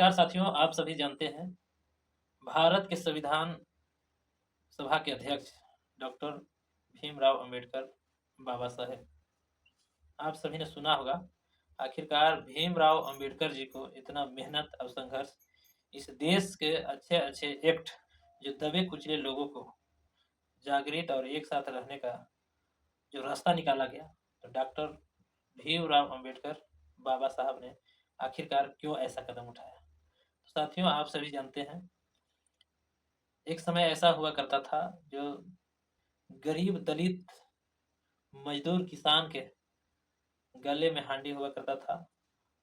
नमस्कार साथियों, आप सभी जानते हैं भारत के संविधान सभा के अध्यक्ष डॉक्टर भीमराव अंबेडकर बाबा साहेब। आप सभी ने सुना होगा, आखिरकार भीमराव अंबेडकर जी को इतना मेहनत और संघर्ष, इस देश के अच्छे-अच्छे एक्ट जो दबे कुचले लोगों को जागृत और एक साथ रहने का जो रास्ता निकाला गया, तो डॉक्टर भीमराव अंबेडकर बाबा साहब ने आखिरकार क्यों ऐसा कदम उठाया। तो साथियों, आप सभी जानते हैं एक समय ऐसा हुआ करता था जो गरीब दलित मजदूर किसान के गले में हांडी हुआ करता था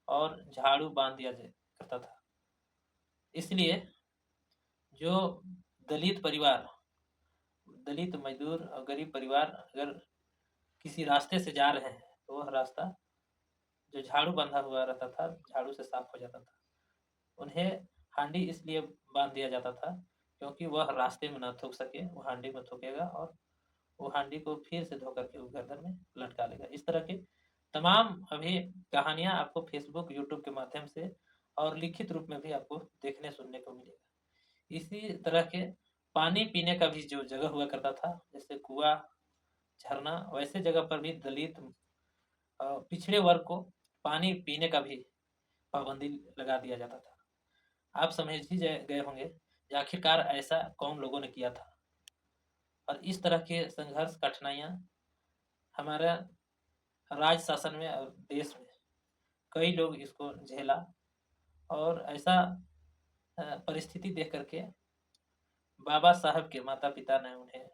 और झाड़ू बांध दिया जाया करता था। इसलिए जो दलित परिवार, दलित मजदूर और गरीब परिवार अगर किसी रास्ते से जा रहे हैं तो वह रास्ता जो झाड़ू बंधा हुआ रहता था, झाड़ू से साफ हो जाता था। उन्हें हांडी इसलिए बांध दिया जाता था क्योंकि वह रास्ते में ना थूक सके, वो हांडी में थूकेगा और वो हांडी को फिर से धो करके वो गर्दन में लटका लेगा। इस तरह के तमाम अभी कहानियाँ आपको फ़ेसबुक, यूट्यूब के माध्यम से और लिखित रूप में भी आपको देखने सुनने को मिलेगा। इसी तरह के पानी पीने का भी जो जगह हुआ करता था, जैसे कुआँ, झरना, वैसे जगह पर भी दलित पिछड़े वर्ग को पानी पीने का भी पाबंदी लगा दिया जाता था। आप समझ ही गए होंगे कि आखिरकार ऐसा कौन लोगों ने किया था और इस तरह के संघर्ष, कठिनाइयाँ हमारा राज शासन में और देश में कई लोग इसको झेला और ऐसा परिस्थिति देख करके बाबा साहब के माता-पिता ने उन्हें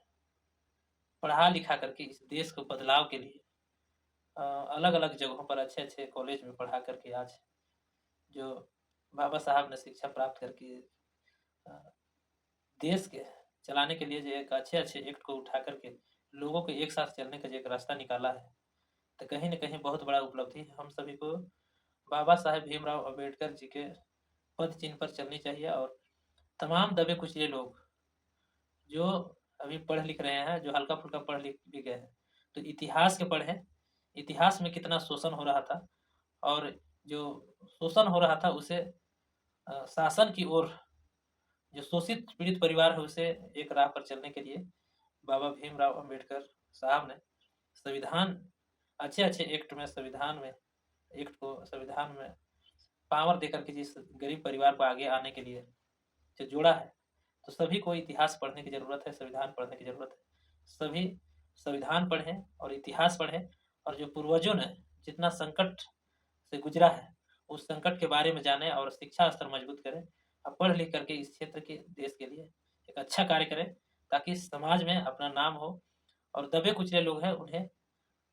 पढ़ा लिखा करके इस देश को बदलाव के लिए अलग-अलग जगहों पर अच्छे-अच्छे कॉलेज में पढ़ा करके आज जो बाबा साहब ने शिक्षा प्राप्त करके अ, देश के चलाने के लिए जो एक अच्छे-अच्छे एक्ट को उठा करके लोगों को एक साथ चलने का जो एक रास्ता निकाला है, तो कहीं न कहीं बहुत बड़ा उपलब्धि है। हम सभी को बाबा साहेब भीमराव अम्बेडकर जी के पद चिन्ह पर चलनी चाहिए और तमाम दबे कुचले लोग जो अभी पढ़ लिख रहे हैं, जो हल्का-फुल्का पढ़ लिख भी गए हैं, तो इतिहास के पढ़ें, इतिहास में कितना शोषण हो रहा था और जो शोषण हो रहा था उसे शासन की ओर जो शोषित पीड़ित परिवार है उसे एक राह पर चलने के लिए बाबा भीमराव अम्बेडकर साहब ने संविधान अच्छे-अच्छे एक्ट में संविधान में पावर देकर के जिस गरीब परिवार को आगे आने के लिए जो जोड़ा है, तो सभी को इतिहास पढ़ने की ज़रूरत है, संविधान पढ़ने की ज़रूरत है। सभी संविधान पढ़ें और इतिहास पढ़ें और जो पूर्वजों ने जितना संकट से गुजरा है, उस संकट के बारे में जानें और शिक्षा स्तर मजबूत करें और पढ़ लिख करके इस क्षेत्र के देश के लिए एक अच्छा कार्य करें, ताकि समाज में अपना नाम हो और दबे कुचले लोग हैं उन्हें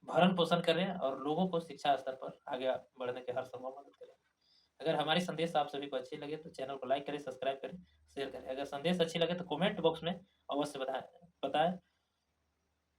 भरण-पोषण करें और लोगों को शिक्षा स्तर पर आगे बढ़ने के हर संभव मदद करें। अगर हमारी संदेश आप सभी को अच्छी लगे तो चैनल को लाइक करें, सब्सक्राइब करें, शेयर करें। अगर संदेश अच्छी लगे तो कमेंट बॉक्स में अवश्य बताएँ।